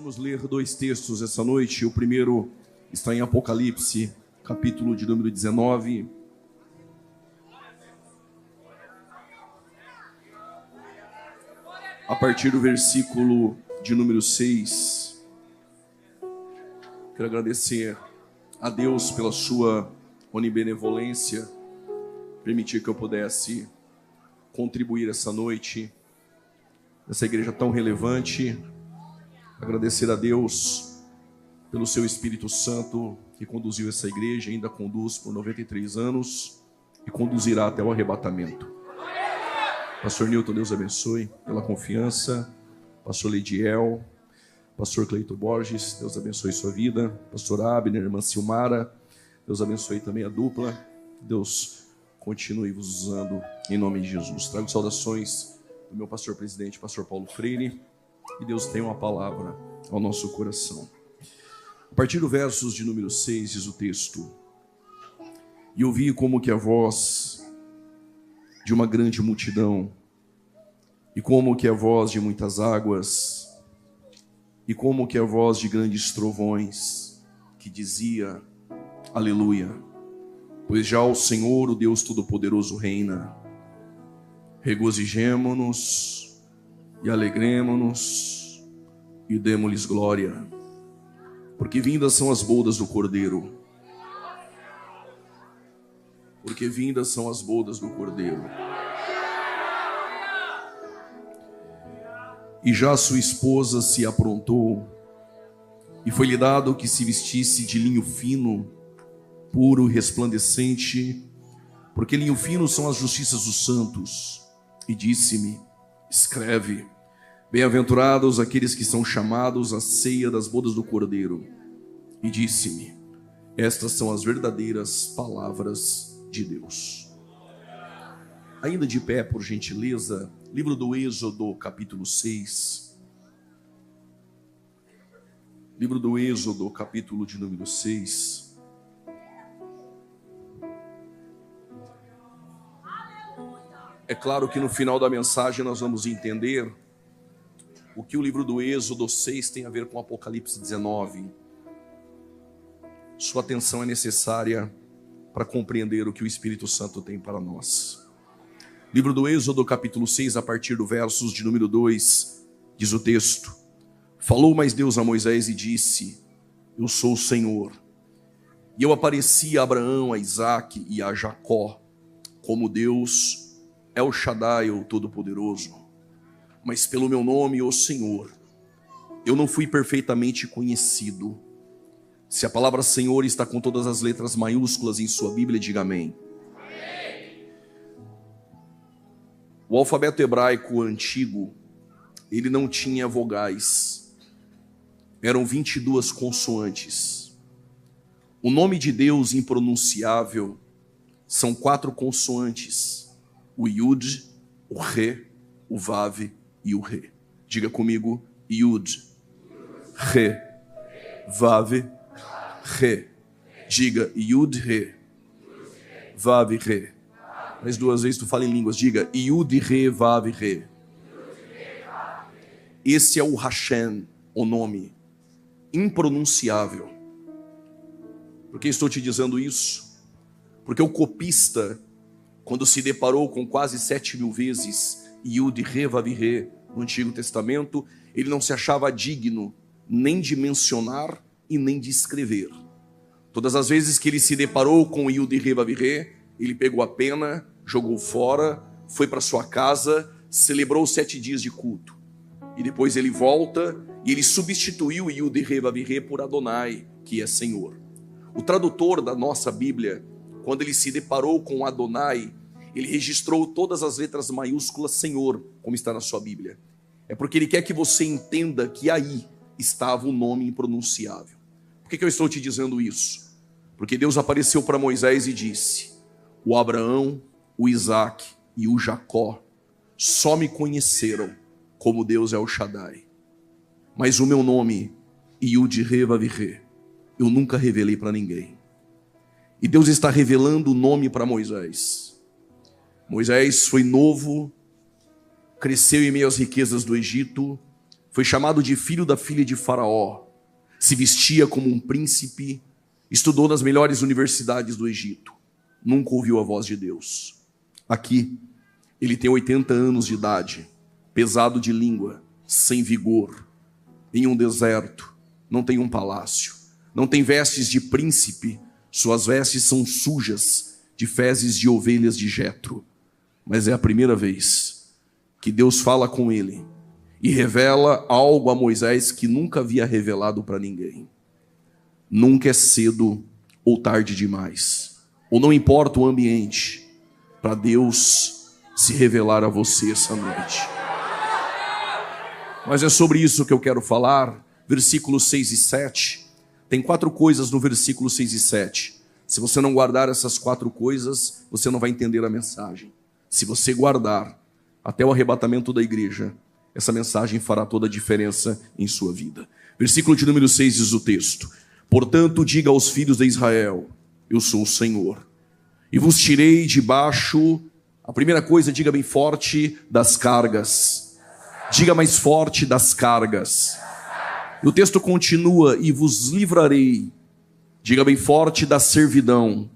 Vamos ler dois textos essa noite. O primeiro está em Apocalipse, capítulo de número 19. A partir do versículo de número 6. Quero agradecer a Deus pela sua onibenevolência, permitir que eu pudesse contribuir essa noite nessa igreja tão relevante. Agradecer a Deus pelo seu Espírito Santo que conduziu essa igreja, ainda conduz por 93 anos e conduzirá até o arrebatamento. Pastor Newton, Deus abençoe pela confiança. Pastor Leidiel, Pastor Cleito Borges, Deus abençoe sua vida. Pastor Abner, irmã Silmara, Deus abençoe também a dupla. Deus continue vos usando em nome de Jesus. Trago saudações do meu pastor presidente, pastor Paulo Freire. E Deus tem uma palavra ao nosso coração. A partir do versos de número 6 diz o texto: E ouvi como que a voz de uma grande multidão, e como que a voz de muitas águas, e como que a voz de grandes trovões, que dizia: Aleluia, pois já o Senhor, o Deus Todo-Poderoso, reina. Regozijemo-nos e alegremo-nos e demo-lhes glória, porque vindas são as bodas do Cordeiro. Porque vindas são as bodas do Cordeiro. E já sua esposa se aprontou, e foi-lhe dado que se vestisse de linho fino, puro e resplandecente, porque linho fino são as justiças dos santos. E disse-me: Escreve: Bem-aventurados aqueles que são chamados à ceia das bodas do Cordeiro. E disse-me: Estas são as verdadeiras palavras de Deus. Ainda de pé, por gentileza, livro do Êxodo, capítulo 6. Livro do Êxodo, capítulo de número 6. É claro que no final da mensagem nós vamos entender o que o livro do Êxodo 6 tem a ver com Apocalipse 19. Sua atenção é necessária para compreender o que o Espírito Santo tem para nós. Livro do Êxodo, capítulo 6, a partir do versos de número 2, diz o texto: Falou mais Deus a Moisés e disse: Eu sou o Senhor. E eu apareci a Abraão, a Isaque e a Jacó como Deus El Shaddai, o Todo-Poderoso. Mas pelo meu nome, o Senhor, eu não fui perfeitamente conhecido. Se a palavra Senhor está com todas as letras maiúsculas em sua Bíblia, diga amém. O alfabeto hebraico antigo, ele não tinha vogais. Eram 22 consoantes. O nome de Deus impronunciável são 4 consoantes: o Yud, o Re, o Vav e o Re. Diga comigo: Yud, Re, Vav, Re. Diga Yud, Re, Vav, Re. Mais 2 vezes tu fala em línguas. Diga Yud, Re, Vav, Re. Esse é o Hashem, o nome impronunciável. Por que estou te dizendo isso? Porque o copista, quando se deparou com quase 7.000 vezes Yud, Re, Vav, Re no Antigo Testamento, ele não se achava digno nem de mencionar e nem de escrever. Todas as vezes que ele se deparou com Yud, Re, Vav, Re, ele pegou a pena, jogou fora, foi para sua casa, celebrou 7 dias de culto. E depois ele volta e ele substituiu Yud, Re, Vav, Re por Adonai, que é Senhor. O tradutor da nossa Bíblia, quando ele se deparou com Adonai, ele registrou todas as letras maiúsculas Senhor, como está na sua Bíblia. É porque ele quer que você entenda que aí estava o nome impronunciável. Por que eu estou te dizendo isso? Porque Deus apareceu para Moisés e disse: O Abraão, o Isaque e o Jacó só me conheceram como Deus é o Shaddai. Mas o meu nome, Yud, Re, Vav, Re, eu nunca revelei para ninguém. E Deus está revelando o nome para Moisés. Moisés foi novo, cresceu em meio às riquezas do Egito, foi chamado de filho da filha de Faraó, se vestia como um príncipe, estudou nas melhores universidades do Egito, nunca ouviu a voz de Deus. Aqui, ele tem 80 anos de idade, pesado de língua, sem vigor, em um deserto, não tem um palácio, não tem vestes de príncipe, suas vestes são sujas de fezes de ovelhas de Jetro. Mas é a primeira vez que Deus fala com ele e revela algo a Moisés que nunca havia revelado para ninguém. Nunca é cedo ou tarde demais, ou não importa o ambiente, para Deus se revelar a você essa noite. Mas é sobre isso que eu quero falar. Versículos 6 e 7. Tem 4 coisas no versículo 6 e 7. Se você não guardar essas 4 coisas, você não vai entender a mensagem. Se você guardar até o arrebatamento da igreja, essa mensagem fará toda a diferença em sua vida. Versículo de número 6 diz o texto: portanto, diga aos filhos de Israel, eu sou o Senhor, e vos tirei debaixo, a primeira coisa, diga bem forte, das cargas. Diga mais forte, das cargas. E o texto continua: e vos livrarei, diga bem forte, da servidão.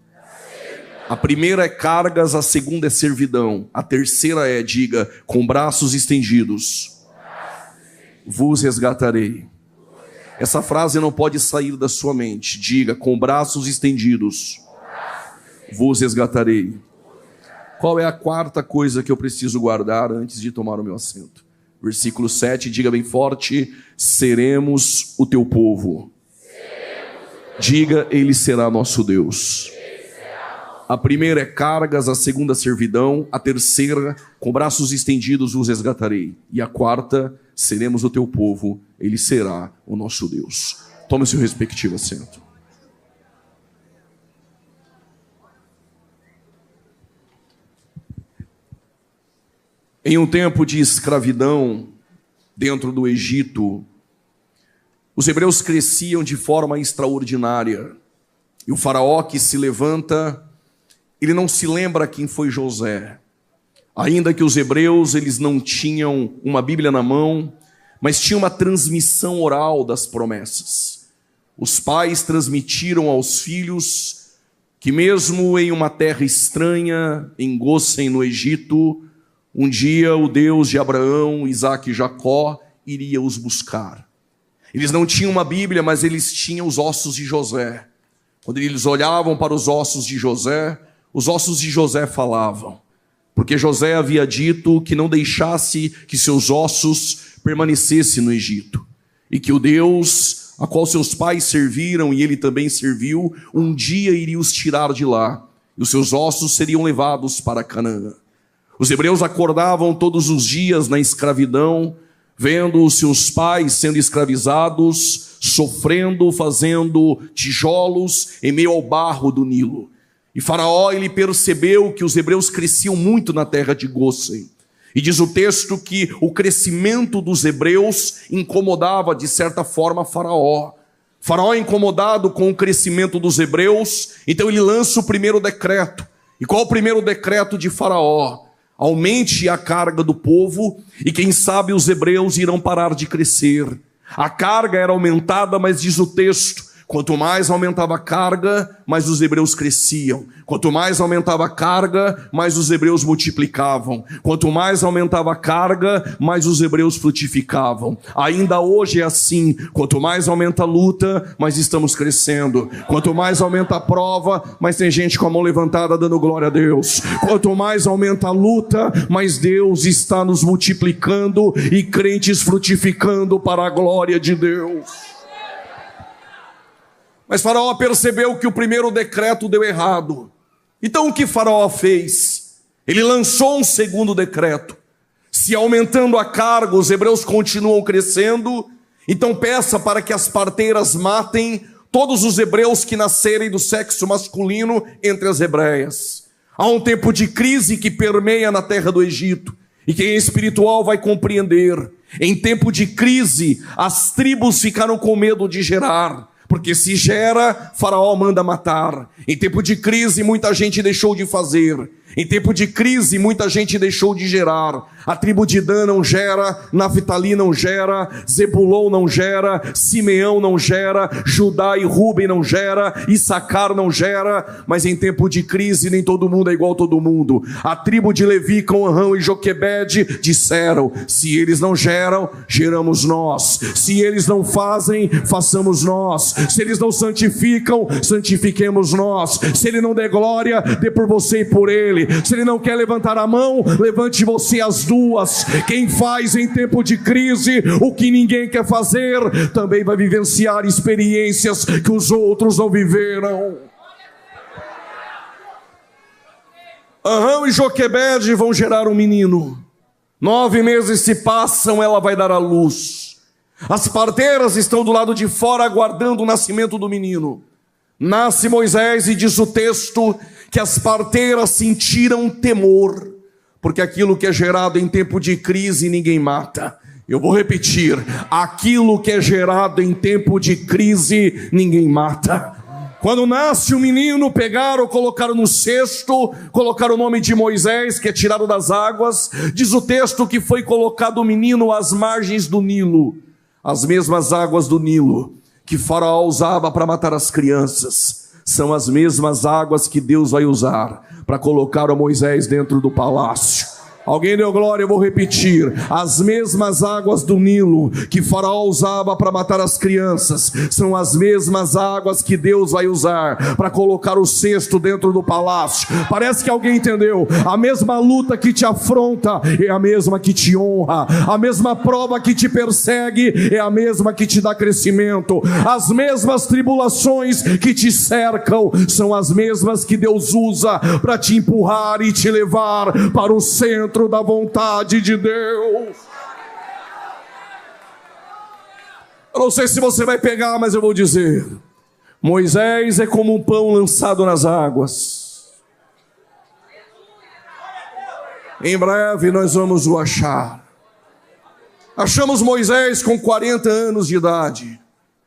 A primeira é cargas, a segunda é servidão. A terceira é, diga, com braços estendidos, vos resgatarei. Essa frase não pode sair da sua mente. Diga, com braços estendidos, vos resgatarei. Qual é a 4ª coisa que eu preciso guardar antes de tomar o meu assento? Versículo 7, diga bem forte: seremos o teu povo. Diga, ele será nosso Deus. A primeira é cargas, a segunda servidão, a terceira, com braços estendidos os resgatarei. E a 4ª, seremos o teu povo, ele será o nosso Deus. Tome seu respectivo assento. Em um tempo de escravidão dentro do Egito, os hebreus cresciam de forma extraordinária. E o faraó que se levanta, ele não se lembra quem foi José. Ainda que os hebreus eles não tinham uma Bíblia na mão, mas tinham uma transmissão oral das promessas. Os pais transmitiram aos filhos que mesmo em uma terra estranha, em Gósen, no Egito, um dia o Deus de Abraão, Isaque e Jacó iria os buscar. Eles não tinham uma Bíblia, mas eles tinham os ossos de José. Quando eles olhavam para os ossos de José falavam. Porque José havia dito que não deixasse que seus ossos permanecessem no Egito. E que o Deus a qual seus pais serviram e ele também serviu, um dia iria os tirar de lá. E os seus ossos seriam levados para Canaã. Os hebreus acordavam todos os dias na escravidão, vendo os seus pais sendo escravizados, sofrendo, fazendo tijolos em meio ao barro do Nilo. E Faraó, ele percebeu que os hebreus cresciam muito na terra de Gósen. E diz o texto que o crescimento dos hebreus incomodava de certa forma Faraó. Faraó, incomodado com o crescimento dos hebreus, então ele lança o primeiro decreto. E qual o primeiro decreto de Faraó? Aumente a carga do povo e quem sabe os hebreus irão parar de crescer. A carga era aumentada, mas diz o texto, quanto mais aumentava a carga, mais os hebreus cresciam. Quanto mais aumentava a carga, mais os hebreus multiplicavam. Quanto mais aumentava a carga, mais os hebreus frutificavam. Ainda hoje é assim. Quanto mais aumenta a luta, mais estamos crescendo. Quanto mais aumenta a prova, mais tem gente com a mão levantada dando glória a Deus. Quanto mais aumenta a luta, mais Deus está nos multiplicando e crentes frutificando para a glória de Deus. Mas Faraó percebeu que o primeiro decreto deu errado. Então o que Faraó fez? Ele lançou um segundo decreto. Se aumentando a carga, os hebreus continuam crescendo, então peça para que as parteiras matem todos os hebreus que nascerem do sexo masculino entre as hebreias. Há um tempo de crise que permeia na terra do Egito. E quem é espiritual vai compreender. Em tempo de crise, as tribos ficaram com medo de gerar. Porque se gera, Faraó manda matar. Em tempo de crise, muita gente deixou de fazer. Em tempo de crise, muita gente deixou de gerar. A tribo de Dan não gera, Naftali não gera, Zebulon não gera, Simeão não gera, Judá e Rúben não gera, Issacar não gera, mas em tempo de crise nem todo mundo é igual a todo mundo. A tribo de Levi com Anrão e Joquebede disseram: se eles não geram, geramos nós. Se eles não fazem, façamos nós. Se eles não santificam, santifiquemos nós. Se ele não der glória, dê por você e por ele. Se ele não quer levantar a mão, levante você as duas. Quem faz em tempo de crise o que ninguém quer fazer, também vai vivenciar experiências que os outros não viveram. Anrão e Joquebede vão gerar um menino. 9 meses se passam, ela vai dar à luz. As parteiras estão do lado de fora aguardando o nascimento do menino. Nasce Moisés e diz o texto que as parteiras sentiram temor, porque aquilo que é gerado em tempo de crise ninguém mata. Eu vou repetir: aquilo que é gerado em tempo de crise ninguém mata. Quando nasce o menino, pegaram, colocaram no cesto, colocaram o nome de Moisés, que é tirado das águas. Diz o texto que foi colocado o menino às margens do Nilo, as mesmas águas do Nilo que Faraó usava para matar as crianças. São as mesmas águas que Deus vai usar para colocar o Moisés dentro do palácio. Alguém deu glória? Eu vou repetir: as mesmas águas do Nilo que Faraó usava para matar as crianças são as mesmas águas que Deus vai usar para colocar o cesto dentro do palácio. Parece que alguém entendeu. A mesma luta que te afronta é a mesma que te honra. A mesma prova que te persegue é a mesma que te dá crescimento. As mesmas tribulações que te cercam são as mesmas que Deus usa para te empurrar e te levar para o centro da vontade de Deus. Eu não sei se você vai pegar, mas eu vou dizer: Moisés é como um pão lançado nas águas. Em breve nós vamos o achar. Achamos Moisés com 40 anos de idade.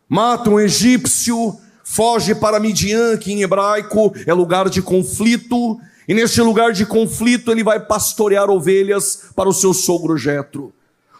Mata um egípcio, foge para Midian, que em hebraico é lugar de conflito. E neste lugar de conflito ele vai pastorear ovelhas para o seu sogro Jetro.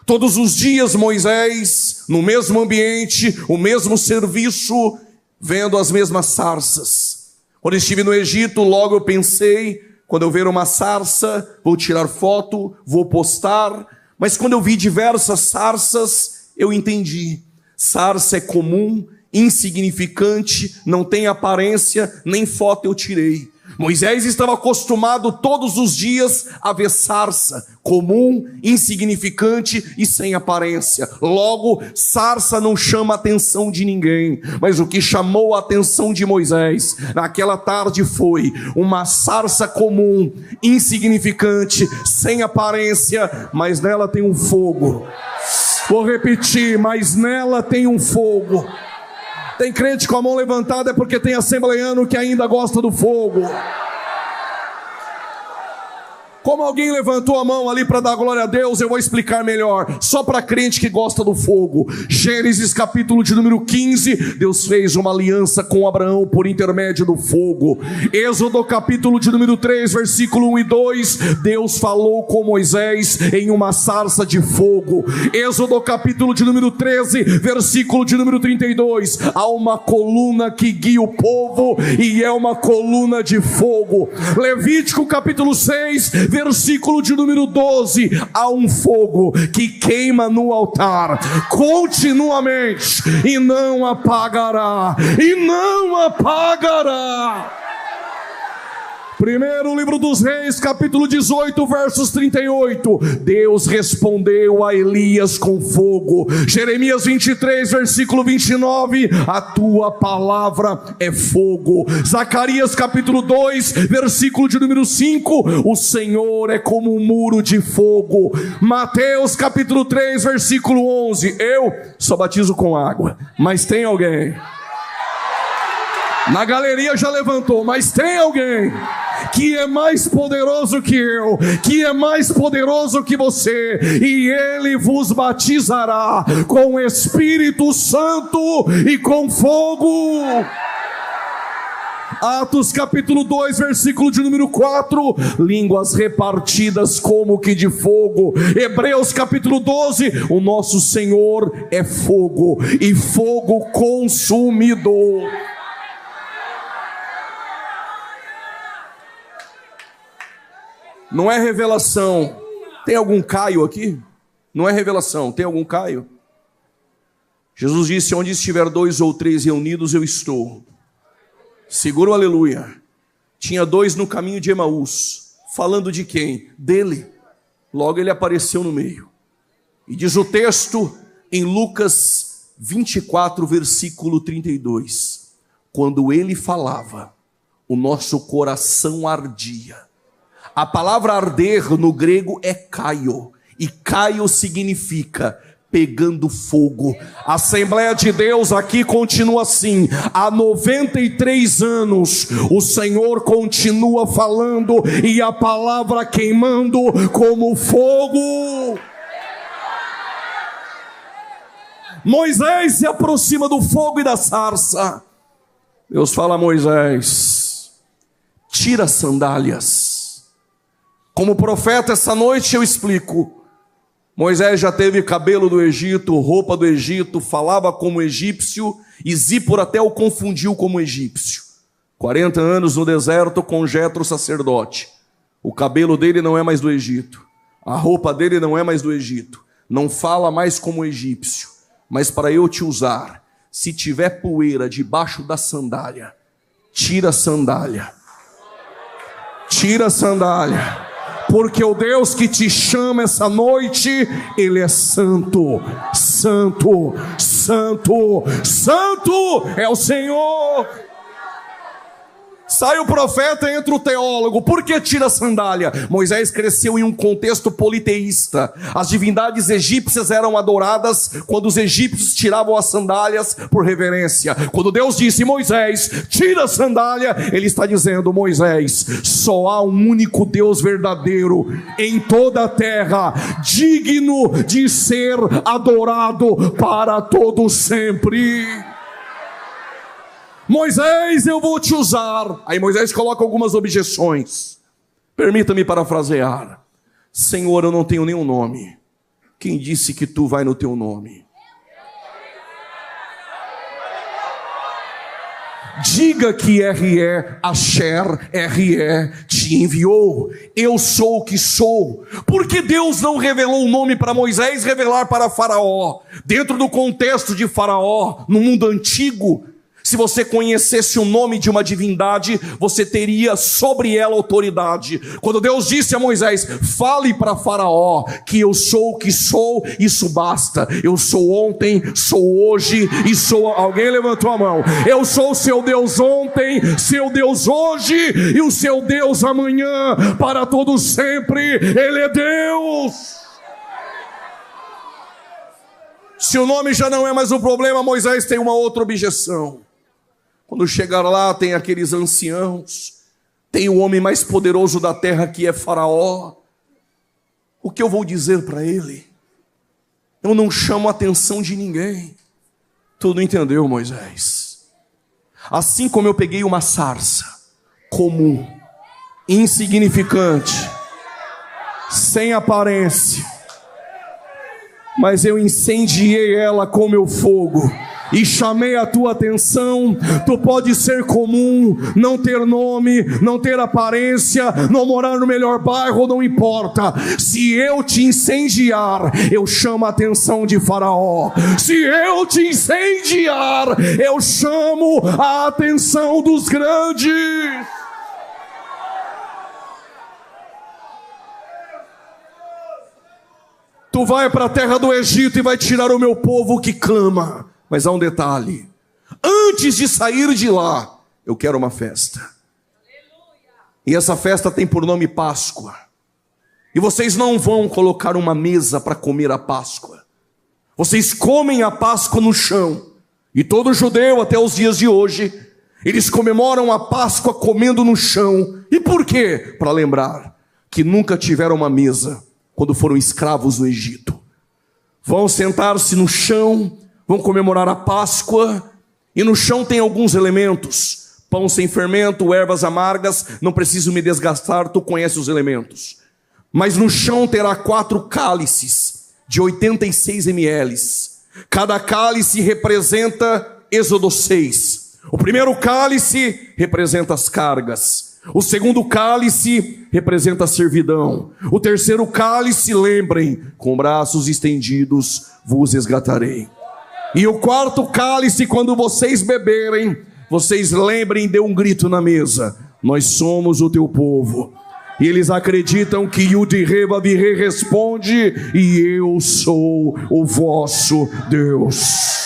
Todos os dias Moisés, no mesmo ambiente, o mesmo serviço, vendo as mesmas sarças. Quando estive no Egito, logo eu pensei: quando eu ver uma sarça, vou tirar foto, vou postar. Mas quando eu vi diversas sarças, eu entendi: sarça é comum, insignificante, não tem aparência, nem foto eu tirei. Moisés estava acostumado todos os dias a ver sarça, comum, insignificante e sem aparência. Logo, sarça não chama a atenção de ninguém. Mas o que chamou a atenção de Moisés naquela tarde foi uma sarça comum, insignificante, sem aparência, mas nela tem um fogo. Vou repetir: mas nela tem um fogo. Tem crente com a mão levantada, é porque tem assembleiano que ainda gosta do fogo. Como alguém levantou a mão ali para dar glória a Deus, eu vou explicar melhor. Só para crente que gosta do fogo. Gênesis capítulo de número 15, Deus fez uma aliança com Abraão por intermédio do fogo. Êxodo capítulo de número 3, versículo 1 e 2, Deus falou com Moisés em uma sarça de fogo. Êxodo capítulo de número 13, versículo de número 32, há uma coluna que guia o povo e é uma coluna de fogo. Levítico capítulo 6, versículo de número 12, há um fogo que queima no altar continuamente e não apagará, e não apagará. Primeiro livro dos Reis, capítulo 18, versos 38. Deus respondeu a Elias com fogo. Jeremias 23, versículo 29. A tua palavra é fogo. Zacarias capítulo 2, versículo de número 5. O Senhor é como um muro de fogo. Mateus capítulo 3, versículo 11. Eu só batizo com água, mas tem alguém? Na galeria já levantou, mas tem alguém que é mais poderoso que eu, que é mais poderoso que você, e Ele vos batizará com o Espírito Santo e com fogo. Atos capítulo 2, versículo de número 4, línguas repartidas como que de fogo. Hebreus capítulo 12, o nosso Senhor é fogo, e fogo consumidor. Não é revelação. Tem algum Caio aqui? Não é revelação, tem algum Caio? Jesus disse: onde estiver 2 ou 3 reunidos, eu estou. Segura o aleluia. Tinha 2 no caminho de Emaús. Falando de quem? Dele. Logo ele apareceu no meio. E diz o texto em Lucas 24, versículo 32. Quando ele falava, o nosso coração ardia. A palavra arder no grego é kaio, e kaio significa pegando fogo. A Assembleia de Deus aqui continua assim. Há 93 anos o Senhor continua falando, e a palavra queimando como fogo. Moisés se aproxima do fogo e da sarça. Deus fala a Moisés: tira as sandálias. Como profeta, essa noite eu explico. Moisés já teve cabelo do Egito, roupa do Egito, falava como egípcio, e Zípora até o confundiu como egípcio. 40 anos no deserto com Jetro, sacerdote. O cabelo dele não é mais do Egito, a roupa dele não é mais do Egito, não fala mais como egípcio. Mas para eu te usar, se tiver poeira debaixo da sandália, tira a sandália. Tira a sandália. Porque o Deus que te chama essa noite, Ele é santo, santo, santo, santo é o Senhor. Sai o profeta, entra o teólogo. Por que tira a sandália? Moisés cresceu em um contexto politeísta. As divindades egípcias eram adoradas quando os egípcios tiravam as sandálias por reverência. Quando Deus disse: Moisés, tira a sandália, Ele está dizendo: Moisés, só há um único Deus verdadeiro em toda a terra, digno de ser adorado para todo sempre. Moisés, eu vou te usar. Aí Moisés coloca algumas objeções. Permita-me parafrasear. Senhor, eu não tenho nenhum nome. Quem disse que tu vai no teu nome? Diga que R.E. Asher, R.E. te enviou. Eu sou o que sou. Porque Deus não revelou o nome para Moisés, revelar para Faraó? Dentro do contexto de Faraó, no mundo antigo, se você conhecesse o nome de uma divindade, você teria sobre ela autoridade. Quando Deus disse a Moisés: fale para Faraó que eu sou o que sou, isso basta. Eu sou ontem, sou hoje e sou... Alguém levantou a mão. Eu sou o seu Deus ontem, seu Deus hoje e o seu Deus amanhã, para todo sempre. Ele é Deus. Se o nome já não é mais o problema, Moisés tem uma outra objeção. Quando chegar lá, tem aqueles anciãos, tem o homem mais poderoso da terra, que é Faraó. O que eu vou dizer para ele? Eu não chamo a atenção de ninguém. Tu não entendeu, Moisés? Assim como eu peguei uma sarça comum, insignificante, sem aparência, mas eu incendiei ela com meu fogo e chamei a tua atenção. Tu pode ser comum, não ter nome, não ter aparência, não morar no melhor bairro, não importa. Se eu te incendiar, eu chamo a atenção de Faraó. Se eu te incendiar, eu chamo a atenção dos grandes. Tu vai para a terra do Egito e vai tirar o meu povo que clama. Mas há um detalhe: antes de sair de lá, eu quero uma festa. E essa festa tem por nome Páscoa. E vocês não vão colocar uma mesa para comer a Páscoa. Vocês comem a Páscoa no chão. E todo judeu, até os dias de hoje, eles comemoram a Páscoa comendo no chão. E por quê? Para lembrar que nunca tiveram uma mesa quando foram escravos no Egito. Vão sentar-se no chão, vão comemorar a Páscoa, e no chão tem alguns elementos: Pão sem fermento, ervas amargas, não preciso me desgastar, tu conheces os elementos. Mas no chão terá 4 cálices de 86 ml. Cada cálice representa Êxodo 6. O primeiro cálice representa as cargas. O segundo cálice representa a servidão. O terceiro cálice, lembrem, com braços estendidos vos resgatarei. E o quarto cálice, quando vocês beberem, vocês lembrem, dê um grito na mesa: nós somos o teu povo. E eles acreditam que Yud-Re Vav-Re responde: e eu sou o vosso Deus.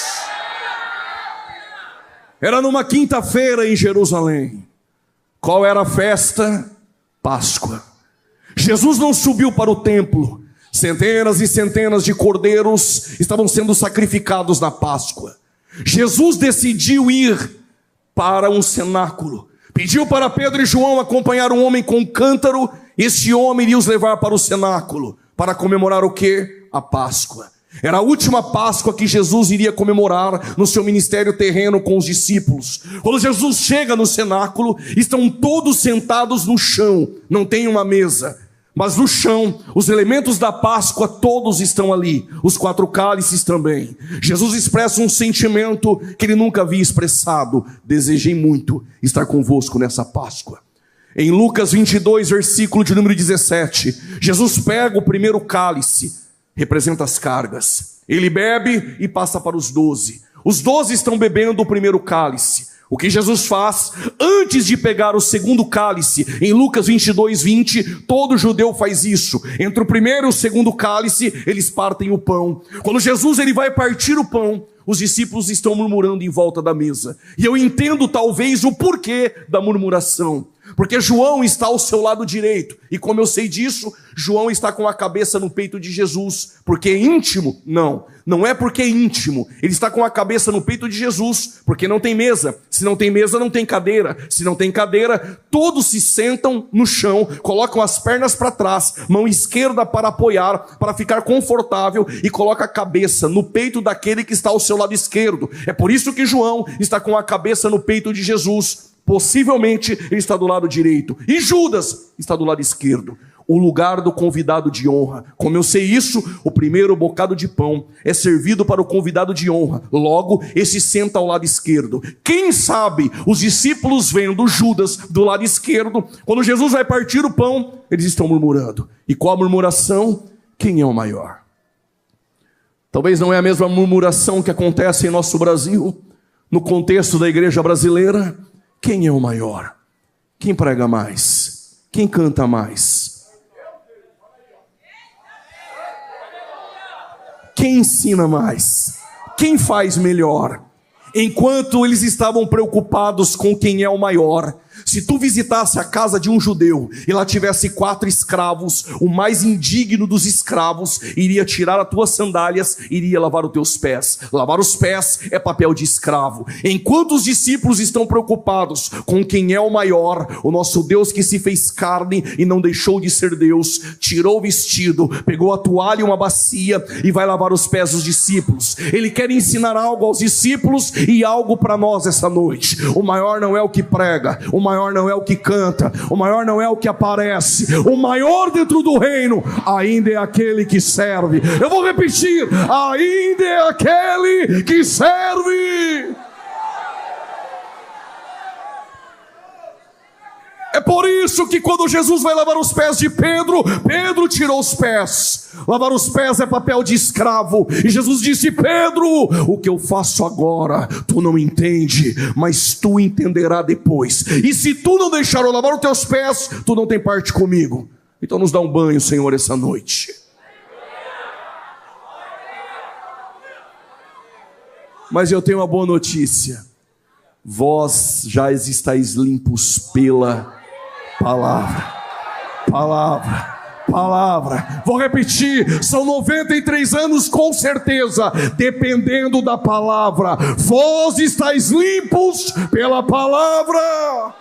Era numa quinta-feira em Jerusalém. Qual era a festa? Páscoa. Jesus não subiu para o templo. Centenas e centenas de cordeiros estavam sendo sacrificados na Páscoa. Jesus decidiu ir para um cenáculo. Pediu para Pedro e João acompanhar um homem com um cântaro. Este homem iria os levar para o cenáculo. Para comemorar o quê? A Páscoa. Era a última Páscoa que Jesus iria comemorar no seu ministério terreno com os discípulos. Quando Jesus chega no cenáculo, estão todos sentados no chão. Não tem uma mesa, mas no chão, os elementos da Páscoa todos estão ali. Os 4 cálices também. Jesus expressa um sentimento que ele nunca havia expressado: desejei muito estar convosco nessa Páscoa. Em Lucas 22, versículo de número 17, Jesus pega o primeiro cálice, representa as cargas. Ele bebe e passa para os 12. Os 12 estão bebendo o primeiro cálice. O que Jesus faz? Antes de pegar o segundo cálice, em Lucas 22, 20, todo judeu faz isso. Entre o primeiro e o segundo cálice, eles partem o pão. Quando Jesus ele vai partir o pão, os discípulos estão murmurando em volta da mesa. E eu entendo talvez o porquê da murmuração. Porque João está ao seu lado direito. E como eu sei disso, João está com a cabeça no peito de Jesus. Porque é íntimo? Não, não é porque é íntimo. Ele está com a cabeça no peito de Jesus, porque não tem mesa. Se não tem mesa, não tem cadeira. Se não tem cadeira, todos se sentam no chão, colocam as pernas para trás, mão esquerda para apoiar, para ficar confortável, e coloca a cabeça no peito daquele que está ao seu lado esquerdo. É por isso que João está com a cabeça no peito de Jesus. Possivelmente ele está do lado direito, e Judas está do lado esquerdo. O lugar do convidado de honra. Como eu sei isso, o primeiro bocado de pão é servido para o convidado de honra. Logo, esse senta ao lado esquerdo. Quem sabe os discípulos vendo Judas do lado esquerdo, quando Jesus vai partir o pão, eles estão murmurando. E qual a murmuração? Quem é o maior? Talvez não é a mesma murmuração que acontece em nosso Brasil, no contexto da igreja brasileira. Quem é o maior? Quem prega mais? Quem canta mais? Quem ensina mais? Quem faz melhor? Enquanto eles estavam preocupados com quem é o maior, se tu visitasse a casa de um judeu e lá tivesse 4 escravos, o mais indigno dos escravos iria tirar as tuas sandálias, iria lavar os teus pés. Lavar os pés é papel de escravo. Enquanto os discípulos estão preocupados com quem é o maior, o nosso Deus que se fez carne e não deixou de ser Deus, tirou o vestido, pegou a toalha e uma bacia e vai lavar os pés dos discípulos. Ele quer ensinar algo aos discípulos e algo para nós essa noite. O maior não é o que prega, o maior não é o que canta, o maior não é o que aparece. O maior dentro do reino ainda é aquele que serve. Eu vou repetir: ainda é aquele que serve. É por isso que quando Jesus vai lavar os pés de Pedro, Pedro tirou os pés. Lavar os pés é papel de escravo. E Jesus disse: Pedro, o que eu faço agora, tu não entende, mas tu entenderás depois. E se tu não deixar eu lavar os teus pés, tu não tem parte comigo. Então nos dá um banho, Senhor, essa noite. Mas eu tenho uma boa notícia. Vós já estáis limpos pela palavra. Vou repetir, são 93 anos com certeza, dependendo da palavra. Vós estáis limpos pela palavra.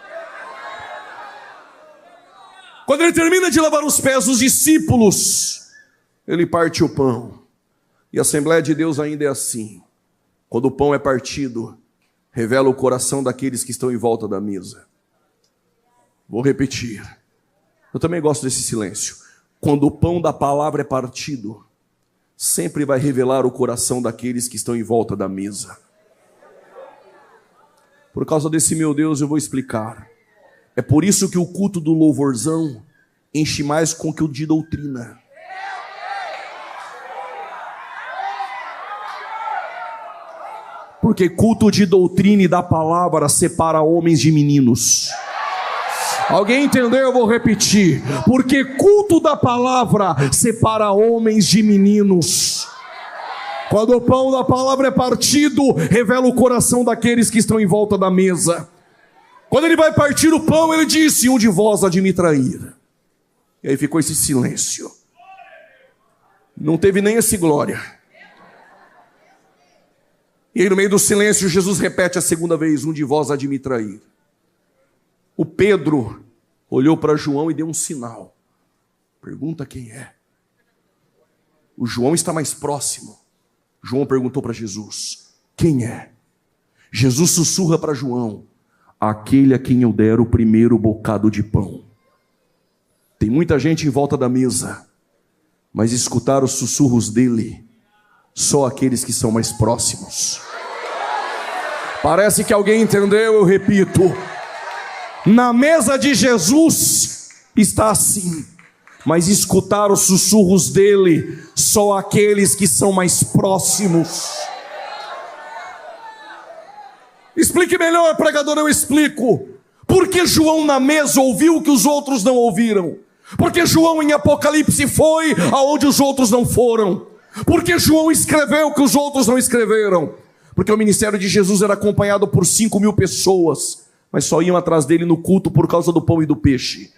Quando ele termina de lavar os pés dos discípulos, ele parte o pão. E a Assembleia de Deus ainda é assim. Quando o pão é partido, revela o coração daqueles que estão em volta da mesa. Vou repetir. Eu também gosto desse silêncio. Quando o pão da palavra é partido, sempre vai revelar o coração daqueles que estão em volta da mesa. Por causa desse meu Deus, eu vou explicar. É por isso que o culto do louvorzão enche mais com que o de doutrina. Porque culto de doutrina e da palavra separa homens de meninos. Alguém entendeu? Eu vou repetir. Porque culto da palavra separa homens de meninos. Quando o pão da palavra é partido, revela o coração daqueles que estão em volta da mesa. Quando ele vai partir o pão, ele disse: um de vós há de me trair. E aí ficou esse silêncio. Não teve nem esse glória. E aí no meio do silêncio, Jesus repete a segunda vez: um de vós há de me trair. O Pedro olhou para João e deu um sinal. Pergunta quem é. O João está mais próximo. João perguntou para Jesus: quem é? Jesus sussurra para João: aquele a quem eu der o primeiro bocado de pão. Tem muita gente em volta da mesa, mas escutar os sussurros dele, só aqueles que são mais próximos. Parece que alguém entendeu, eu repito. Na mesa de Jesus está assim, mas escutar os sussurros dele, só aqueles que são mais próximos. Explique melhor, pregador, eu explico. Porque João na mesa ouviu o que os outros não ouviram. Porque João em Apocalipse foi aonde os outros não foram. Porque João escreveu o que os outros não escreveram. Porque o ministério de Jesus era acompanhado por 5.000 pessoas, mas só iam atrás dele no culto por causa do pão e do peixe.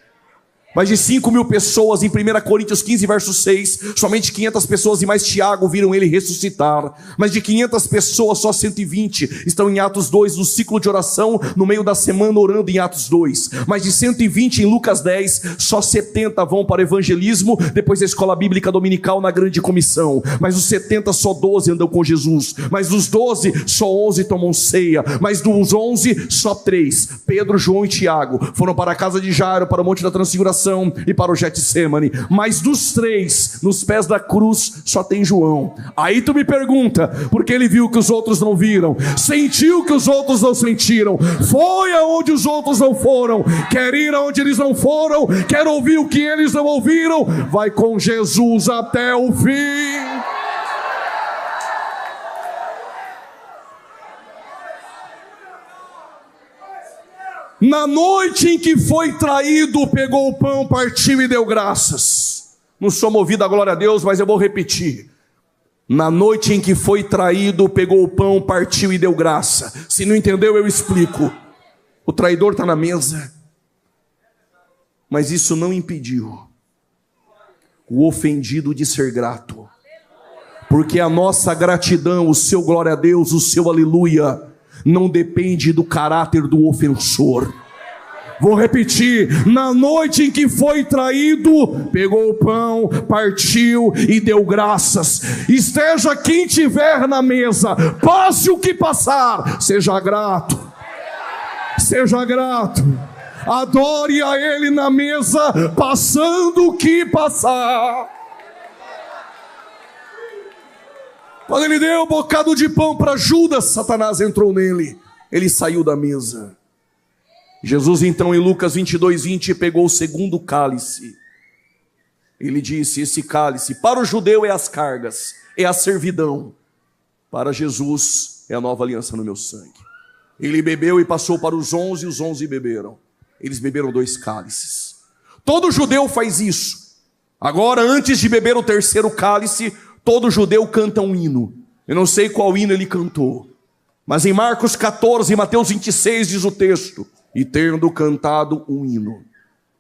Mais de 5.000 pessoas, em 1 Coríntios 15, verso 6, somente 500 pessoas e mais Tiago viram ele ressuscitar. Mais de 500 pessoas, só 120 estão em Atos 2, no ciclo de oração, no meio da semana orando em Atos 2. Mais de 120 em Lucas 10, só 70 vão para o evangelismo, depois da escola bíblica dominical na grande comissão. Mas dos 70, só 12 andam com Jesus. Mas dos 12, só 11 tomam ceia. Mas dos 11, só 3, Pedro, João e Tiago, foram para a casa de Jairo, para o Monte da Transfiguração e para o Getsemane. Mas dos 3, nos pés da cruz, só tem João. Aí tu me pergunta, porque ele viu que os outros não viram, sentiu que os outros não sentiram, foi aonde os outros não foram, quer ir aonde eles não foram, quer ouvir o que eles não ouviram, vai com Jesus até o fim. Na noite em que foi traído, pegou o pão, partiu e deu graças. Não sou movido a glória a Deus, mas eu vou repetir. Na noite em que foi traído, pegou o pão, partiu e deu graça. Se não entendeu, eu explico. O traidor está na mesa, mas isso não impediu o ofendido de ser grato. Porque a nossa gratidão, o seu glória a Deus, o seu aleluia, não depende do caráter do ofensor. Vou repetir. Na noite em que foi traído, pegou o pão, partiu e deu graças. Esteja quem tiver na mesa, passe o que passar, seja grato. Seja grato. Adore a Ele na mesa, passando o que passar. Quando ele deu um bocado de pão para Judas, Satanás entrou nele. Ele saiu da mesa. Jesus então, em Lucas 22:20, pegou o segundo cálice. Ele disse: esse cálice para o judeu é as cargas, é a servidão. Para Jesus é a nova aliança no meu sangue. Ele bebeu e passou para os 11, e os 11 beberam. Eles beberam 2 cálices. Todo judeu faz isso. Agora, antes de beber o terceiro cálice, todo judeu canta um hino. Eu não sei qual hino ele cantou, mas em Marcos 14 e Mateus 26 diz o texto: e tendo cantado um hino,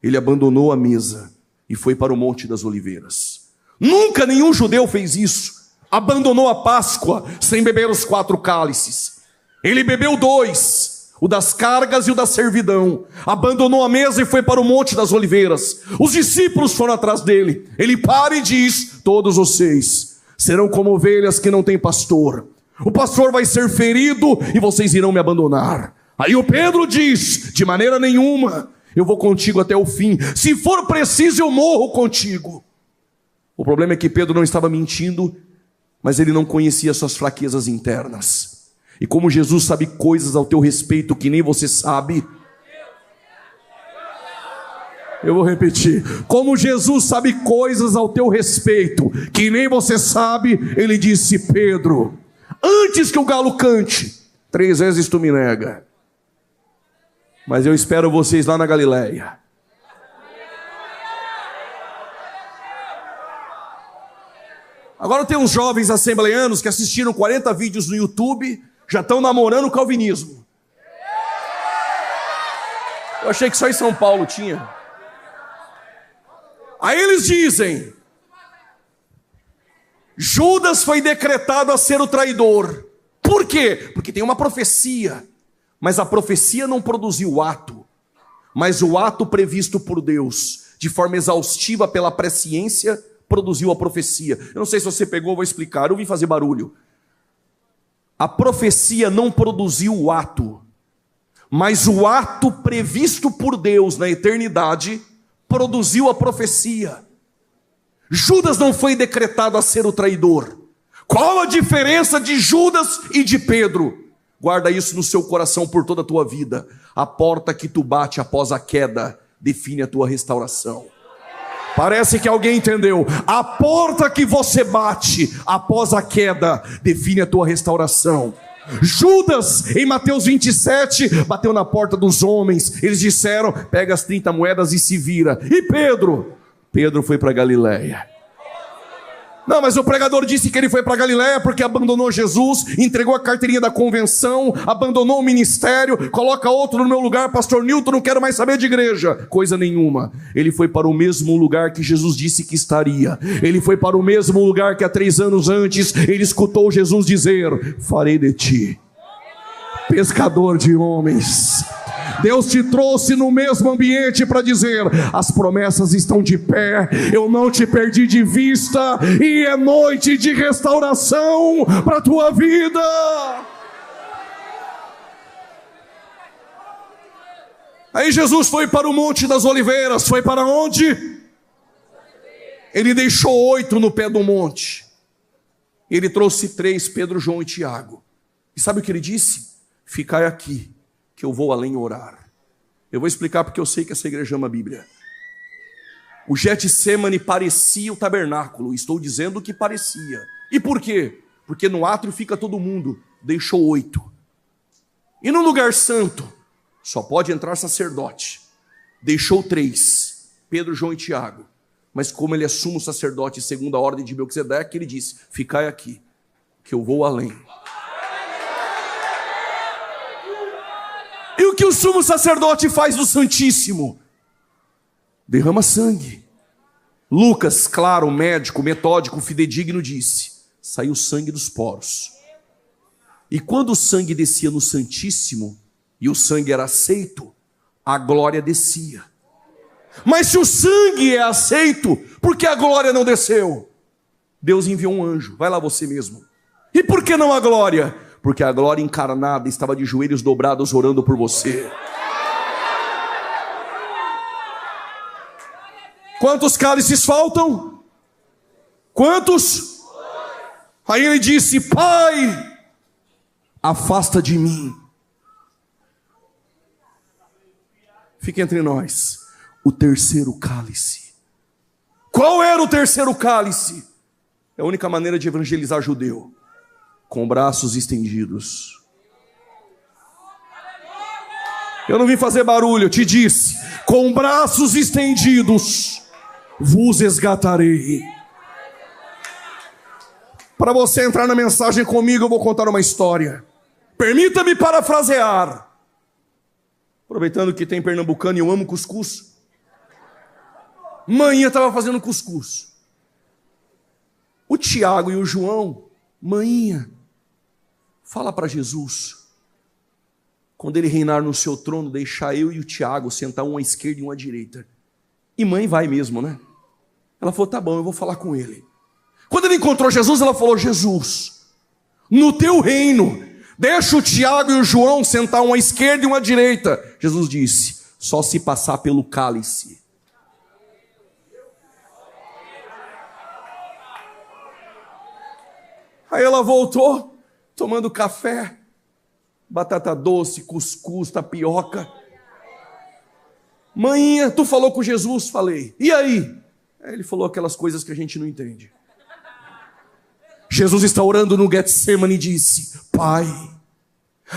ele abandonou a mesa e foi para o Monte das Oliveiras. Nunca nenhum judeu fez isso. Abandonou a Páscoa sem beber os 4 cálices. Ele bebeu 2, o das cargas e o da servidão. Abandonou a mesa e foi para o Monte das Oliveiras. Os discípulos foram atrás dele. Ele para e diz: todos vocês serão como ovelhas que não têm pastor. O pastor vai ser ferido e vocês irão me abandonar. Aí o Pedro diz: de maneira nenhuma, eu vou contigo até o fim. Se for preciso, eu morro contigo. O problema é que Pedro não estava mentindo, mas ele não conhecia suas fraquezas internas. E como Jesus sabe coisas ao teu respeito que nem você sabe, eu vou repetir. Como Jesus sabe coisas ao teu respeito que nem você sabe, ele disse: Pedro, antes que o galo cante, 3 vezes tu me nega. Mas eu espero vocês lá na Galileia. Agora tem uns jovens assembleanos que assistiram 40 vídeos no YouTube, já estão namorando o calvinismo. Eu achei que só em São Paulo tinha. Aí eles dizem: Judas foi decretado a ser o traidor. Por quê? Porque tem uma profecia, mas a profecia não produziu o ato, mas o ato previsto por Deus, de forma exaustiva pela presciência, produziu a profecia. Eu não sei se você pegou, vou explicar, eu vim fazer barulho. A profecia não produziu o ato, mas o ato previsto por Deus na eternidade produziu a profecia. Judas não foi decretado a ser o traidor. Qual a diferença de Judas e de Pedro? Guarda isso no seu coração por toda a tua vida. A porta que tu bate após a queda define a tua restauração. Parece que alguém entendeu. A porta que você bate após a queda define a tua restauração. Judas, em Mateus 27, bateu na porta dos homens. Eles disseram: pega as 30 moedas e se vira. E Pedro? Pedro foi para Galileia. Não, mas o pregador disse que ele foi para Galileia porque abandonou Jesus, entregou a carteirinha da convenção, abandonou o ministério. Coloca outro no meu lugar, pastor Newton, não quero mais saber de igreja. Coisa nenhuma. Ele foi para o mesmo lugar que Jesus disse que estaria. Ele foi para o mesmo lugar que há 3 anos antes ele escutou Jesus dizer: farei de ti pescador de homens. Deus te trouxe no mesmo ambiente para dizer: as promessas estão de pé, eu não te perdi de vista, e é noite de restauração para a tua vida. Aí Jesus foi para o Monte das Oliveiras. Foi para onde? Ele deixou 8 no pé do monte. Ele trouxe 3, Pedro, João e Tiago. E sabe o que ele disse? Ficai aqui, que eu vou além orar. Eu vou explicar porque eu sei que essa igreja ama a Bíblia. O Getsemane parecia o tabernáculo. Estou dizendo que parecia. E por quê? Porque no átrio fica todo mundo. Deixou 8. E no lugar santo só pode entrar sacerdote. Deixou 3, Pedro, João e Tiago. Mas como ele é sumo sacerdote segundo a ordem de Melquisedeque, ele disse: ficai aqui, que eu vou além. E o que o sumo sacerdote faz no Santíssimo? Derrama sangue. Lucas, claro, médico, metódico, fidedigno, disse: saiu sangue dos poros. E quando o sangue descia no Santíssimo, e o sangue era aceito, a glória descia. Mas se o sangue é aceito, por que a glória não desceu? Deus enviou um anjo. Vai lá você mesmo. E por que não a glória? Porque a glória encarnada estava de joelhos dobrados orando por você. Quantos cálices faltam? Quantos? Aí ele disse: Pai, afasta de mim. Fica entre nós. O terceiro cálice. Qual era o terceiro cálice? É a única maneira de evangelizar judeu. Com braços estendidos. Eu não vim fazer barulho, eu te disse: com braços estendidos vos resgatarei. Para você entrar na mensagem comigo, eu vou contar uma história. Permita-me parafrasear. Aproveitando que tem pernambucano e eu amo cuscuz. Manhã estava fazendo cuscuz. O Tiago e o João: Manhinha, fala para Jesus, quando ele reinar no seu trono, deixar eu e o Tiago sentar um à esquerda e um à direita. E mãe vai mesmo, né? Ela falou: tá bom, eu vou falar com ele. Quando ele encontrou Jesus, ela falou: Jesus, no teu reino, deixa o Tiago e o João sentar uma à esquerda e uma à direita. Jesus disse: só se passar pelo cálice. Aí ela voltou, tomando café, batata doce, cuscuz, tapioca. Mãinha, tu falou com Jesus? Falei. E aí? Aí ele falou aquelas coisas que a gente não entende. Jesus está orando no Getsemane e disse: Pai,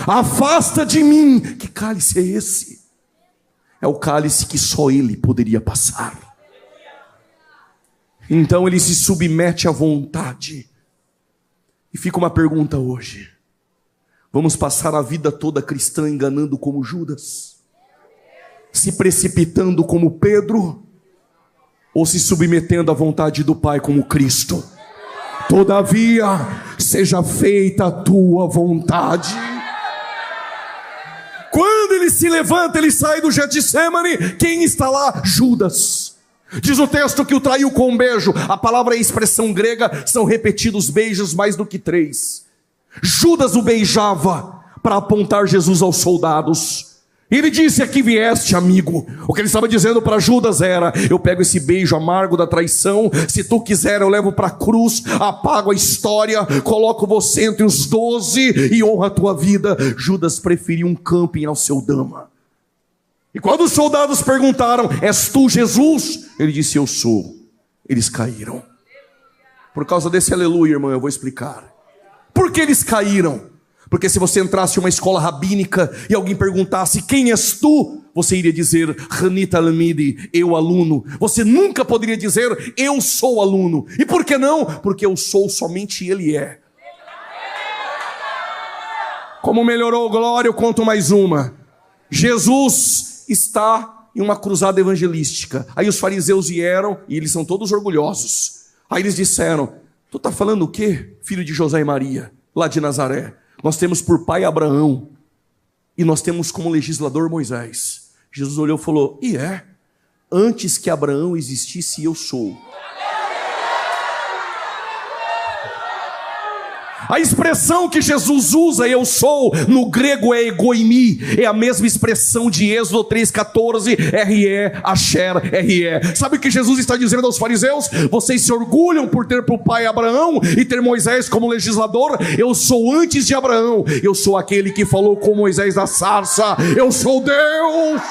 afasta de mim. Que cálice é esse? É o cálice que só ele poderia passar. Então ele se submete à vontade. E fica uma pergunta hoje: vamos passar a vida toda cristã enganando como Judas? Se precipitando como Pedro? Ou se submetendo à vontade do Pai como Cristo? Todavia, seja feita a tua vontade. Quando ele se levanta, ele sai do Getsemane, quem está lá? Judas. Diz o texto que o traiu com um beijo. A palavra e a expressão grega são repetidos beijos mais do que 3. Judas o beijava para apontar Jesus aos soldados. Ele disse: aqui vieste, amigo. O que ele estava dizendo para Judas era: eu pego esse beijo amargo da traição, se tu quiser eu levo para a cruz, apago a história, coloco você entre os 12 e honro a tua vida. Judas preferiu um camping ao seu dama. E quando os soldados perguntaram: és tu Jesus? Ele disse: eu sou. Eles caíram. Por causa desse aleluia, irmão, eu vou explicar. Por que eles caíram? Porque se você entrasse em uma escola rabínica e alguém perguntasse: quem és tu? Você iria dizer: Hanita Talmidi, eu aluno. Você nunca poderia dizer: eu sou aluno. E por que não? Porque eu sou, somente ele é. Como melhorou, glória, eu conto mais uma. Jesus está em uma cruzada evangelística. Aí os fariseus vieram, e eles são todos orgulhosos. Aí eles disseram: tu está falando o quê, filho de José e Maria, lá de Nazaré? Nós temos por pai Abraão, e nós temos como legislador Moisés. Jesus olhou e falou: e é? Antes que Abraão existisse, eu sou. A expressão que Jesus usa, eu sou, no grego é egoimi, é a mesma expressão de Êxodo 3,14, R-E, Asher, R-E. Sabe o que Jesus está dizendo aos fariseus? Vocês se orgulham por ter por pai Abraão e ter Moisés como legislador. Eu sou antes de Abraão, eu sou aquele que falou com Moisés na sarça, eu sou Deus.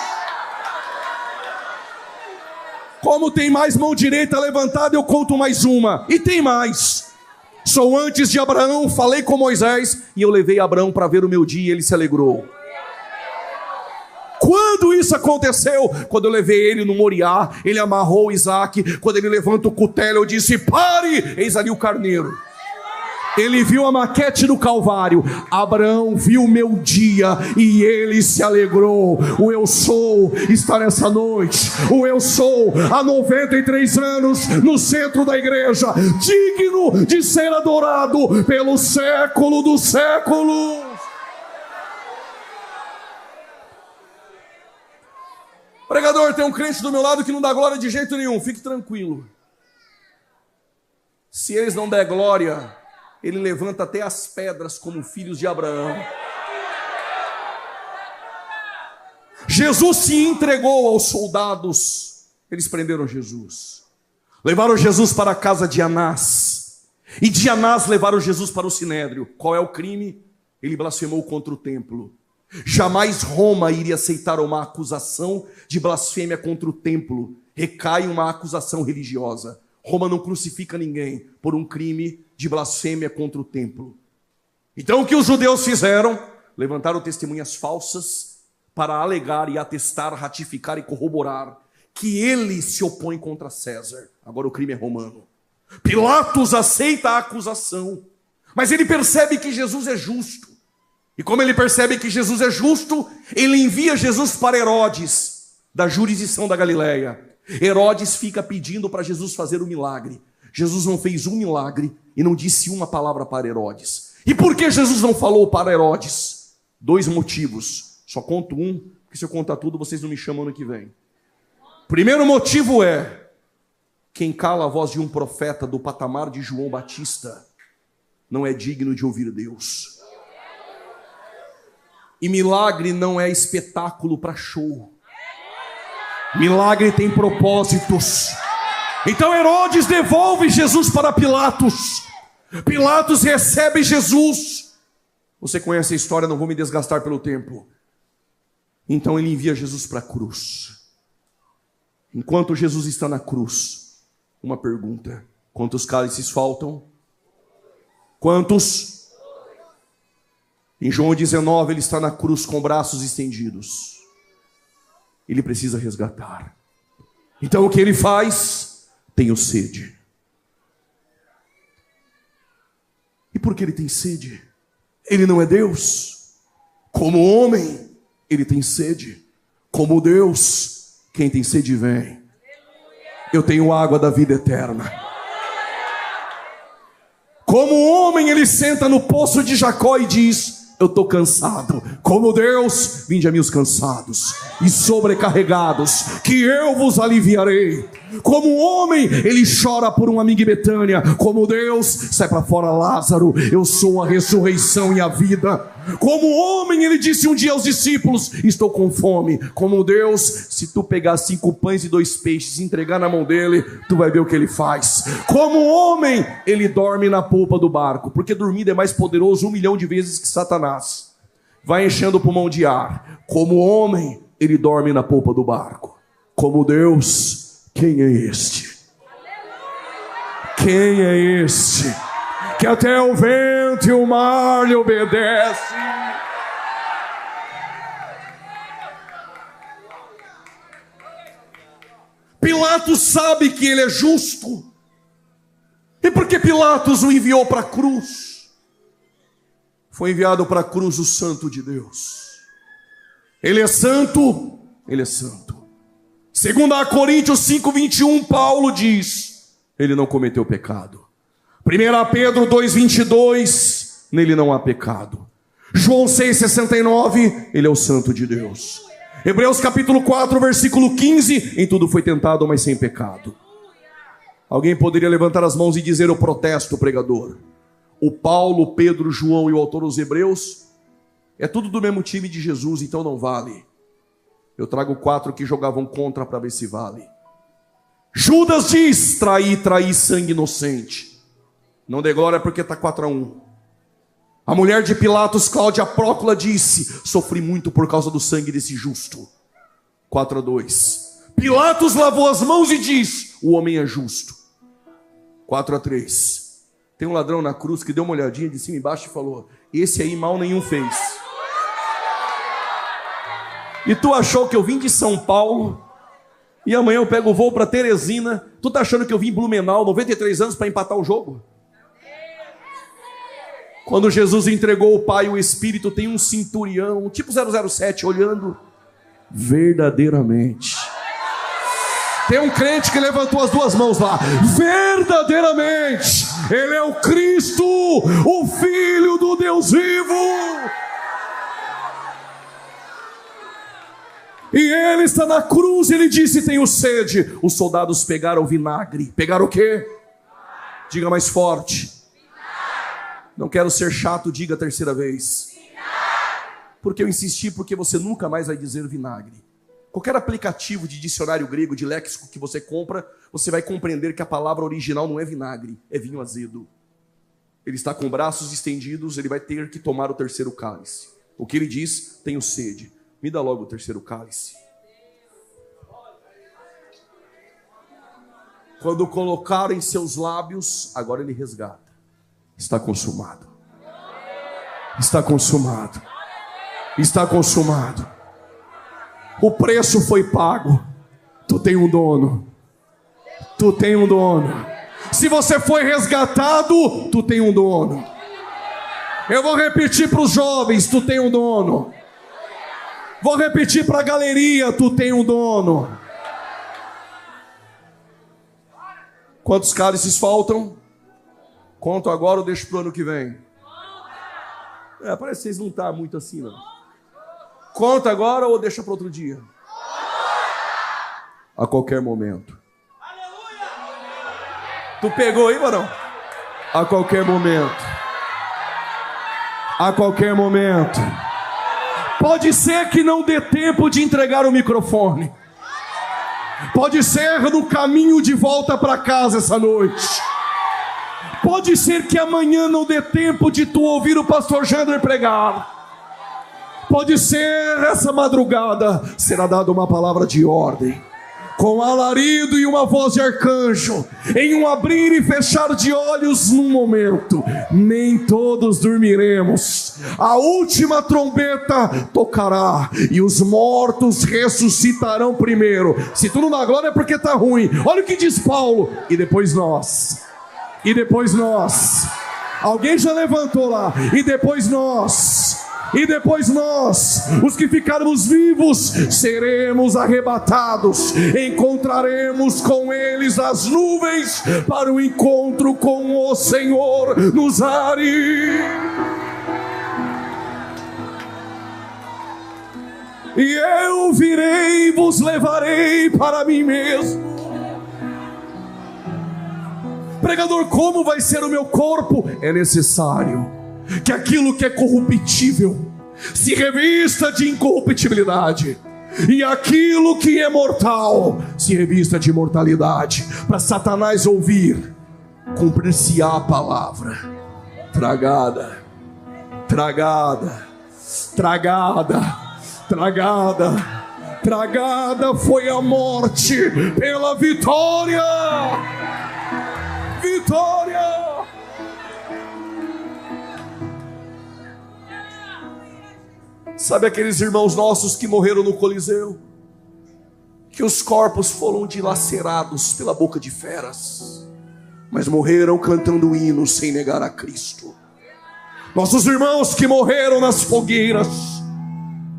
Como tem mais mão direita levantada, eu conto mais uma, e tem mais. Sou antes de Abraão, falei com Moisés, e eu levei Abraão para ver o meu dia, e ele se alegrou. Quando isso aconteceu? Quando eu levei ele no Moriá, ele amarrou Isaac. Quando ele levanta o cutelo, eu disse: pare, eis ali o carneiro. Ele viu a maquete do Calvário. Abraão viu o meu dia e ele se alegrou. O eu sou está nessa noite. O eu sou há 93 anos no centro da igreja, digno de ser adorado pelo século dos séculos. Pregador, tem um crente do meu lado que não dá glória de jeito nenhum. Fique tranquilo. Se eles não der glória, ele levanta até as pedras como filhos de Abraão. Jesus se entregou aos soldados. Eles prenderam Jesus. Levaram Jesus para a casa de Anás. E de Anás levaram Jesus para o Sinédrio. Qual é o crime? Ele blasfemou contra o templo. Jamais Roma iria aceitar uma acusação de blasfêmia contra o templo. Recai uma acusação religiosa. Roma não crucifica ninguém por um crime de blasfêmia contra o templo. Então o que os judeus fizeram? Levantaram testemunhas falsas para alegar e atestar, ratificar e corroborar que ele se opõe contra César. Agora o crime é romano. Pilatos aceita a acusação, mas ele percebe que Jesus é justo. E como ele percebe que Jesus é justo, ele envia Jesus para Herodes, da jurisdição da Galileia. Herodes fica pedindo para Jesus fazer um milagre. Jesus não fez um milagre e não disse uma palavra para Herodes. E por que Jesus não falou para Herodes? 2 motivos. Só conto um, porque se eu contar tudo, vocês não me chamam ano que vem. Primeiro motivo é: quem cala a voz de um profeta do patamar de João Batista não é digno de ouvir Deus. E milagre não é espetáculo para show. Milagre tem propósitos. Então Herodes devolve Jesus para Pilatos. Pilatos recebe Jesus. Você conhece a história, não vou me desgastar pelo tempo. Então ele envia Jesus para a cruz. Enquanto Jesus está na cruz, uma pergunta: quantos cálices faltam? Quantos? Em João 19 ele está na cruz com braços estendidos. Ele precisa resgatar. Então o que ele faz? Tenho sede. E por que ele tem sede? Ele não é Deus. Como homem, ele tem sede. Como Deus, quem tem sede vem. Eu tenho água da vida eterna. Como homem, ele senta no poço de Jacó e diz: eu estou cansado. Como Deus, vinde a mim os cansados e sobrecarregados, que eu vos aliviarei. Como homem, ele chora por um amigo em Betânia. Como Deus, sai para fora Lázaro, eu sou a ressurreição e a vida. Como homem, ele disse um dia aos discípulos: estou com fome. Como Deus, se tu pegar 5 pães e 2 peixes e entregar na mão dele, tu vai ver o que ele faz. Como homem, ele dorme na polpa do barco, porque dormir é mais poderoso 1 milhão de vezes que Satanás. Vai enchendo o pulmão de ar. Como homem, ele dorme na polpa do barco. Como Deus, quem é este? Quem é este? Que até o vento e o mar lhe obedecem. Pilatos sabe que ele é justo. E por que Pilatos o enviou para a cruz? Foi enviado para a cruz o Santo de Deus. Ele é santo, ele é santo. Segundo a Coríntios 5:21, Paulo diz: ele não cometeu pecado. 1 Pedro 2:22, nele não há pecado. João 6:69, ele é o santo de Deus. Hebreus capítulo 4, versículo 15, em tudo foi tentado, mas sem pecado. Alguém poderia levantar as mãos e dizer: eu protesto, pregador. O Paulo, o Pedro, o João e o autor dos Hebreus é tudo do mesmo time de Jesus, então não vale. Eu trago 4 que jogavam contra para ver se vale. Judas diz: traí sangue inocente. Não dê glória porque está 4-1. A mulher de Pilatos, Cláudia Prócula, disse: sofri muito por causa do sangue desse justo. 4-2. Pilatos lavou as mãos e diz: o homem é justo. 4-3. Tem um ladrão na cruz que deu uma olhadinha de cima e embaixo e falou: esse aí mal nenhum fez. E tu achou que eu vim de São Paulo e amanhã eu pego o voo para Teresina? Tu tá achando que eu vim em Blumenau, 93 anos, para empatar o jogo? Quando Jesus entregou o Pai e o Espírito, tem um centurião, tipo 007, olhando verdadeiramente. Tem um crente que levantou as 2 mãos lá. Verdadeiramente, ele é o Cristo, o Filho do Deus vivo. E ele está na cruz, ele disse: tenho sede. Os soldados pegaram vinagre. Pegaram o quê? Diga mais forte. Não quero ser chato, diga a 3ª vez. Porque eu insisti, porque você nunca mais vai dizer vinagre. Qualquer aplicativo de dicionário grego, de léxico que você compra, você vai compreender que a palavra original não é vinagre, é vinho azedo. Ele está com braços estendidos, ele vai ter que tomar o 3º cálice. O que ele diz? Tenho sede. Me dá logo o 3º cálice. Quando colocaram em seus lábios, agora ele resgata. Está consumado. Está consumado. Está consumado. O preço foi pago. Tu tem um dono. Tu tem um dono. Se você foi resgatado, tu tem um dono. Eu vou repetir para os jovens: tu tem um dono. Vou repetir para a galeria: tu tem um dono. Quantos cálices faltam? Conto agora ou deixo para o ano que vem? Parece que vocês não estão muito assim, não. Conta agora ou deixa para outro dia? A qualquer momento. Tu pegou aí, varão? A qualquer momento. A qualquer momento. Pode ser que não dê tempo de entregar o microfone. Pode ser no caminho de volta para casa essa noite. Pode ser que amanhã não dê tempo de tu ouvir o pastor Jander pregar. Pode ser essa madrugada será dada uma palavra de ordem, com alarido e uma voz de arcanjo, em um abrir e fechar de olhos num momento. Nem todos dormiremos. A última trombeta tocará e os mortos ressuscitarão primeiro. Se tu não dá glória é porque está ruim. Olha o que diz Paulo. E depois nós. E depois nós. Alguém já levantou lá. E depois nós. E depois nós, os que ficarmos vivos, seremos arrebatados, encontraremos com eles as nuvens para o encontro com o Senhor nos ares. E eu virei e vos levarei para mim mesmo. Pregador, como vai ser o meu corpo? É necessário que aquilo que é corruptível se revista de incorruptibilidade, e aquilo que é mortal se revista de imortalidade, para Satanás ouvir, cumprir-se-á a palavra: tragada, tragada, tragada, tragada, tragada foi a morte pela vitória. Vitória. Sabe aqueles irmãos nossos que morreram no Coliseu? Que os corpos foram dilacerados pela boca de feras, mas morreram cantando hinos sem negar a Cristo. Nossos irmãos que morreram nas fogueiras,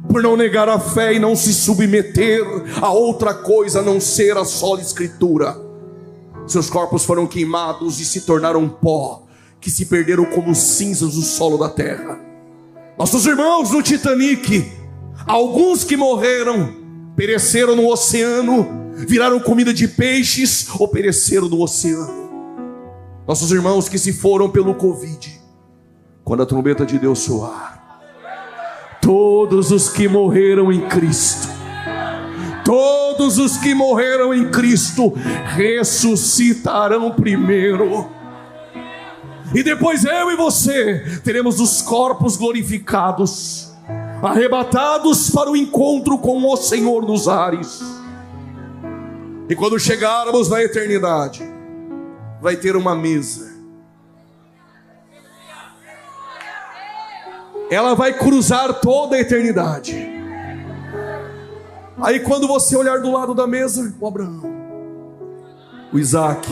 por não negar a fé e não se submeter a outra coisa a não ser a sola Escritura. Seus corpos foram queimados e se tornaram pó, que se perderam como cinzas do solo da terra. Nossos irmãos no Titanic, alguns que morreram, pereceram no oceano, viraram comida de peixes ou pereceram no oceano. Nossos irmãos que se foram pelo Covid, quando a trombeta de Deus soar, todos os que morreram em Cristo, todos os que morreram em Cristo ressuscitarão primeiro. E depois eu e você teremos os corpos glorificados, arrebatados para o encontro com o Senhor nos ares. E quando chegarmos na eternidade, vai ter uma mesa. Ela vai cruzar toda a eternidade. Aí quando você olhar do lado da mesa, o Abraão, o Isaac,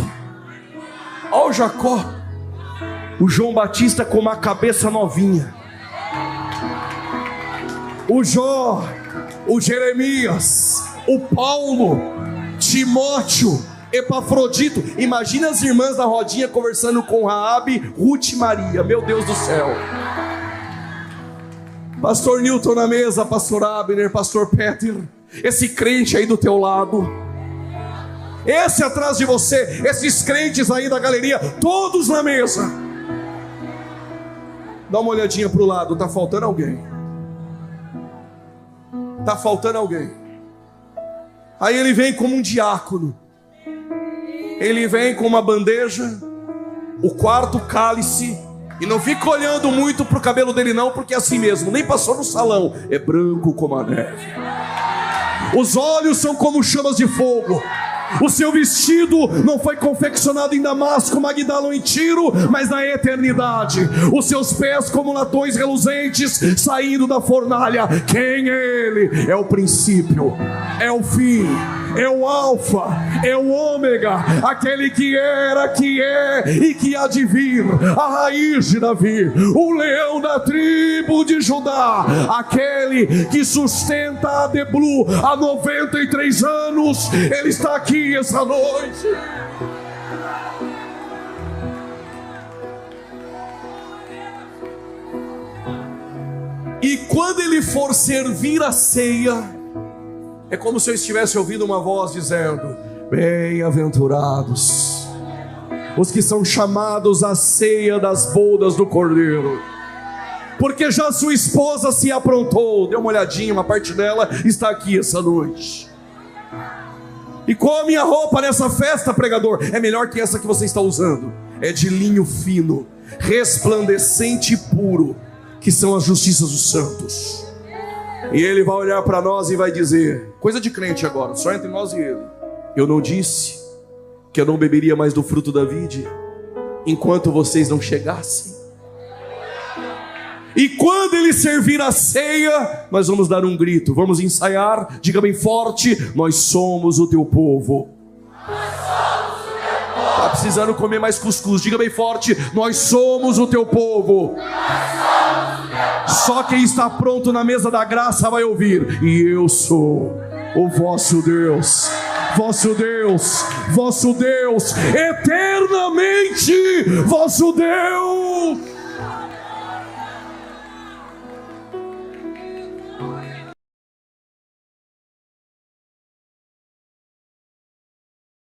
ó o Jacó, o João Batista com uma cabeça novinha, o Jó, o Jeremias, o Paulo, Timóteo, Epafrodito. Imagina as irmãs da rodinha conversando com Raabe, Ruth e Maria. Meu Deus do céu. Pastor Newton na mesa, pastor Abner, pastor Peter, esse crente aí do teu lado, esse atrás de você, esses crentes aí da galeria, todos na mesa. Dá uma olhadinha para o lado, está faltando alguém. Está faltando alguém. Aí ele vem como um diácono. Ele vem com uma bandeja, o quarto cálice. E não fica olhando muito para o cabelo dele não, porque é assim mesmo, nem passou no salão. É branco como a neve. Os olhos são como chamas de fogo. O seu vestido não foi confeccionado em Damasco, Magdala ou em Tiro, mas na eternidade. Os seus pés como latões reluzentes saindo da fornalha. Quem é ele? É o princípio, é o fim, é o alfa, é o ômega, aquele que era, que é e que há de vir, a raiz de Davi, o leão da tribo de Judá, aquele que sustenta a Deblu há 93 anos. Ele está aqui essa noite. E quando ele for servir a ceia, é como se eu estivesse ouvindo uma voz dizendo: bem-aventurados os que são chamados à ceia das bodas do Cordeiro. porque já sua esposa se aprontou. Dê uma olhadinha, uma parte dela está aqui essa noite. E qual a minha roupa nessa festa, pregador? É melhor que essa que você está usando. É de linho fino, resplandecente e puro, que são as justiças dos santos. E ele vai olhar para nós e vai dizer, coisa de crente agora, só entre nós e ele: eu não disse que eu não beberia mais do fruto da vide enquanto vocês não chegassem? E quando ele servir a ceia, nós vamos dar um grito, vamos ensaiar, diga bem forte: nós somos o teu povo. Está precisando comer mais cuscuz, diga bem forte: nós somos o teu povo. Só quem está pronto na mesa da graça vai ouvir: e eu sou o vosso Deus, vosso Deus, vosso Deus, eternamente vosso Deus.